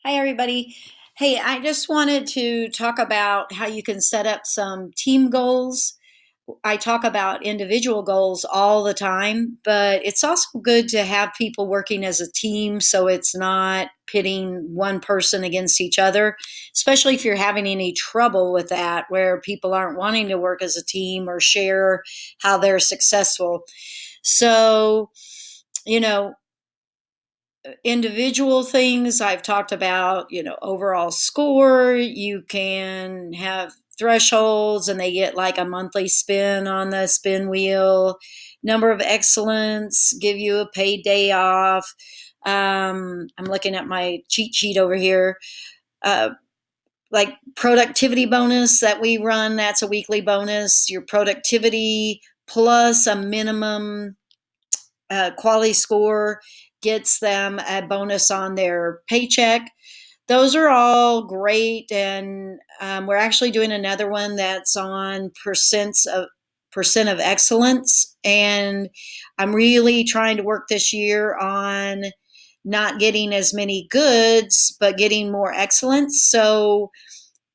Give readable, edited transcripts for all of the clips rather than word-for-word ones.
Hi, everybody. Hey, I just wanted to talk about how you can set up some team goals. I talk about individual goals all the time, but it's also good to have people working as a team so it's not pitting one person against each other, especially if you're having any trouble with that, where people aren't wanting to work as a team or share how they're successful. So, you know, individual things I've talked about, overall score. You can have thresholds and they get like a monthly spin on the spin wheel. Number of excellence, give you a paid day off. I'm looking at my cheat sheet over here. Uh, like productivity bonus that we run, that's a weekly bonus. Your productivity plus a minimum quality score gets them a bonus on their paycheck. Those are all great, and we're actually doing another one that's on percent of excellence. And I'm really trying to work this year on not getting as many goods, but getting more excellence. So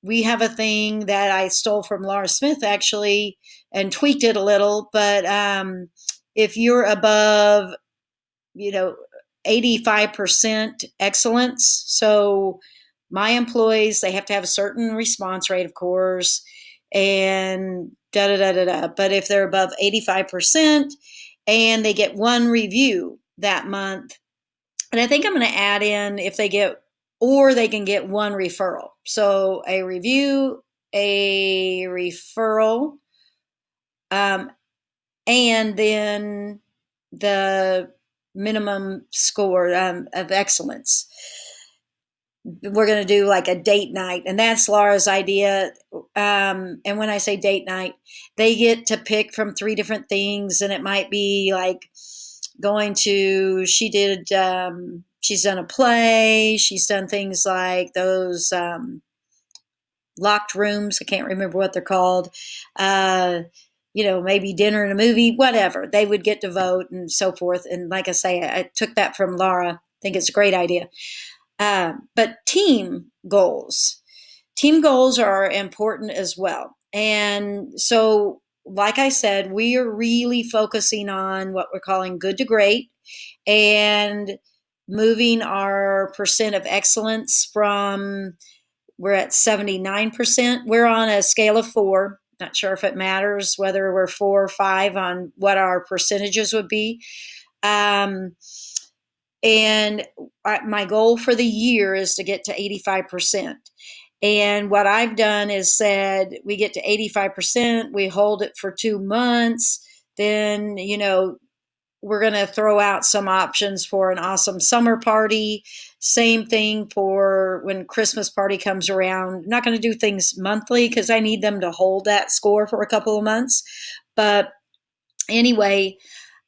we have a thing that I stole from Laura Smith actually and tweaked it a little, but if you're above, you know, 85% excellence. So my employees, they have to have a certain response rate, of course, and da da da da da. But if they're above 85% and they get one review that month, and I think I'm going to add in if they get, or they can get one referral. So a review, a referral, um, and then the minimum score of excellence. We're going to do like a date night, and that's Laura's idea. And when I say date night, they get to pick from three different things, and it might be like going to, she's done a play, she's done things like those locked rooms. I can't remember what they're called. Maybe dinner and a movie, whatever. They would get to vote and so forth. And like I say, I took that from Laura. I think it's a great idea. But team goals are important as well. And so, like I said, we are really focusing on what we're calling good to great and moving our percent of excellence from, we're at 79%. We're on a scale of 4. Not sure if it matters whether we're 4 or 5 on what our percentages would be. And my goal for the year is to get to 85%. And what I've done is said we get to 85%, we hold it for 2 months, then, we're going to throw out some options for an awesome summer party. Same thing for when Christmas party comes around. I'm not going to do things monthly because I need them to hold that score for a couple of months. But anyway,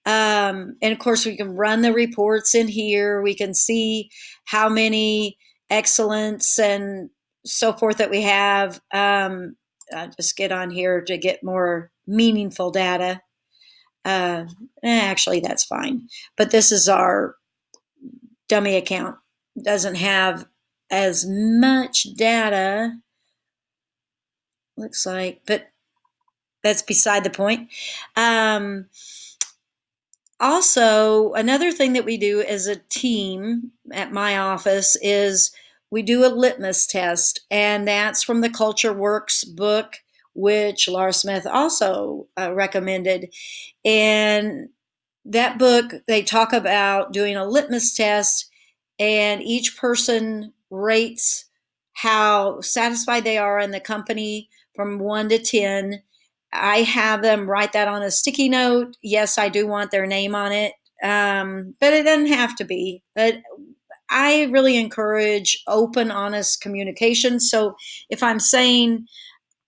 and of course, we can run the reports in here. We can see how many excellence and so forth that we have. I'll just get on here to get more meaningful data. Uh, Actually, that's fine. But this is our dummy account. Doesn't have as much data, looks like, but that's beside the point. Um, Also, another thing that we do as a team at my office is we do a litmus test, and that's from the Culture Works book, which Laura Smith also recommended. And that book, they talk about doing a litmus test, and each person rates how satisfied they are in the company from 1 to 10. I have them write that on a sticky note. Yes, I do want their name on it, but it doesn't have to be. But I really encourage open, honest communication. So if I'm saying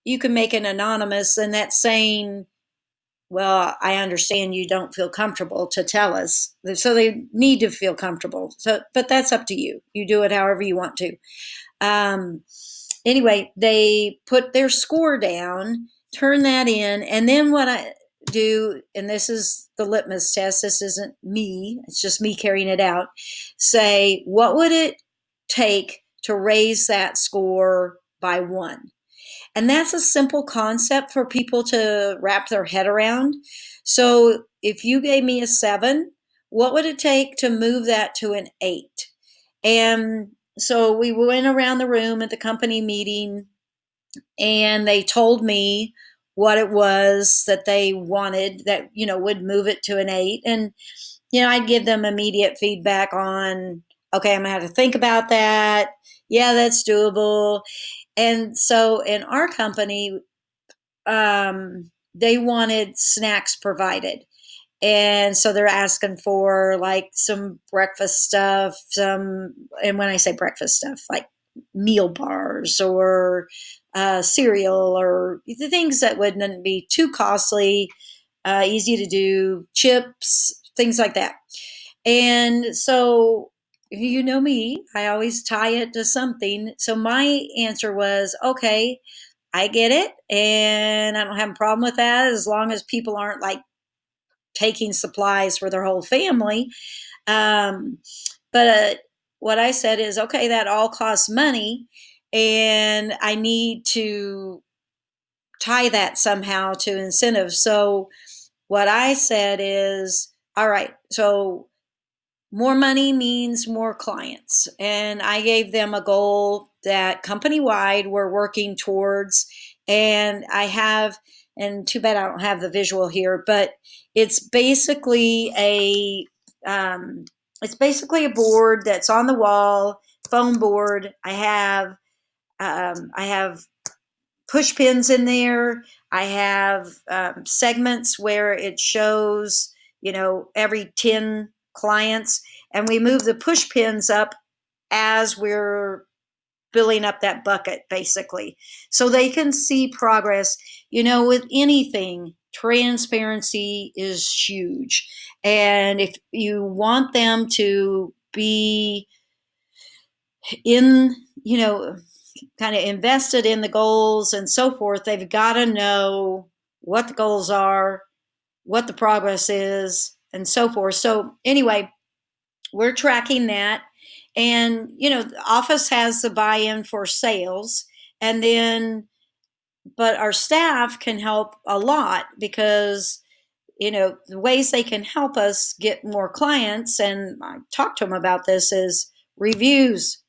you can make it anonymous, and that's saying, well, I understand you don't feel comfortable to tell us. So they need to feel comfortable. So, but that's up to you. You do it however you want to. Um, anyway, they put their score down, turn that in, and then what I do, and this is the litmus test, this isn't me, it's just me carrying it out, say, what would it take to raise that score by 1. And that's a simple concept for people to wrap their head around. So if you gave me a 7, what would it take to move that to an 8? And so we went around the room at the company meeting, and they told me what it was that they wanted that, would move it to an 8. And, I'd give them immediate feedback on, okay, I'm going to have to think about that. Yeah, that's doable. And so in our company, they wanted snacks provided. And so they're asking for like some breakfast stuff, and when I say breakfast stuff, like meal bars or cereal or the things that wouldn't be too costly, easy to do, chips, things like that. And so, you know me, I always tie it to something. So my answer was, okay, I get it. And I don't have a problem with that as long as people aren't like taking supplies for their whole family. Um, but what I said is, okay, that all costs money. And I need to tie that somehow to incentives. So what I said is, all right, so more money means more clients. And I gave them a goal that company wide we're working towards. And and too bad I don't have the visual here, but it's basically a, it's basically a board that's on the wall, foam board. I have push pins in there. I have segments where it shows, every 10 clients, and we move the push pins up as we're filling up that bucket, basically, so they can see progress. With anything, transparency is huge. And if you want them to be in, kind of invested in the goals and so forth, they've got to know what the goals are, what the progress is, and so forth. So, anyway, we're tracking that. And, the office has the buy in for sales. And then, but our staff can help a lot because, the ways they can help us get more clients, and I talked to them about this, is reviews.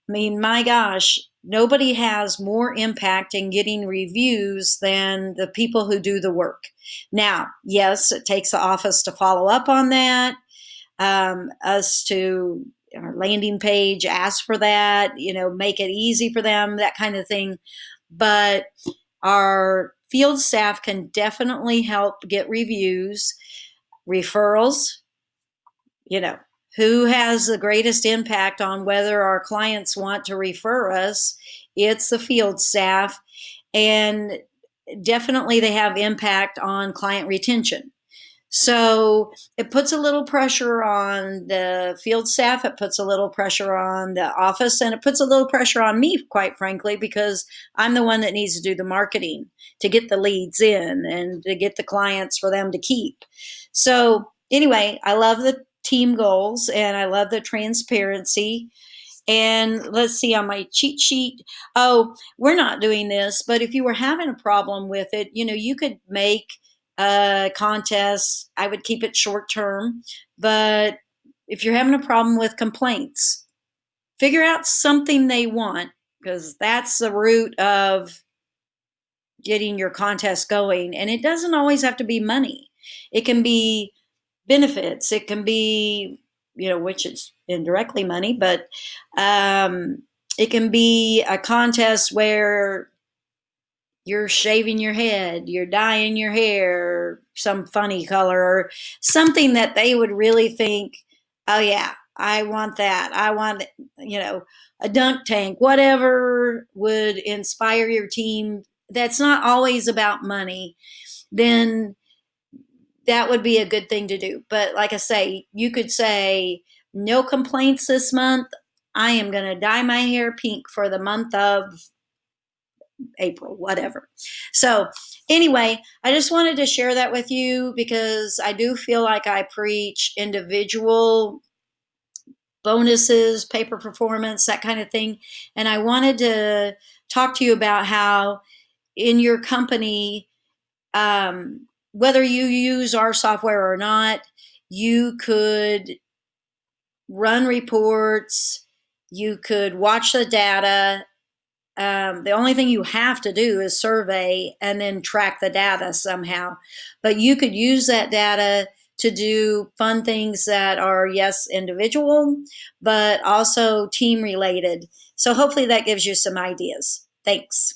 I mean, my gosh, nobody has more impact in getting reviews than the people who do the work. Now, yes, it takes the office to follow up on that, us to our landing page ask for that, make it easy for them, that kind of thing. But our field staff can definitely help get reviews, referrals, you know, who has the greatest impact on whether our clients want to refer us? It's the field staff. And definitely they have impact on client retention. So it puts a little pressure on the field staff, it puts a little pressure on the office, and it puts a little pressure on me, quite frankly, because I'm the one that needs to do the marketing to get the leads in and to get the clients for them to keep. So anyway, I love the team goals and I love the transparency. And let's see on my cheat sheet. Oh, we're not doing this, but if you were having a problem with it, you could make a contest. I would keep it short term. But if you're having a problem with complaints, figure out something they want, because that's the root of getting your contest going. And it doesn't always have to be money, it can be benefits, it can be, which is indirectly money, but it can be a contest where you're shaving your head, you're dyeing your hair some funny color, or something that they would really think, oh yeah, I want that. I want, a dunk tank, whatever would inspire your team. That's not always about money. Then that would be a good thing to do. But like I say, you could say, no complaints this month. I am going to dye my hair pink for the month of April, whatever. So, anyway, I just wanted to share that with you because I do feel like I preach individual bonuses, paper performance, that kind of thing. And I wanted to talk to you about how in your company, whether you use our software or not, you could run reports, you could watch the data. The only thing you have to do is survey and then track the data somehow. But you could use that data to do fun things that are, yes, individual, but also team related. So hopefully that gives you some ideas. Thanks.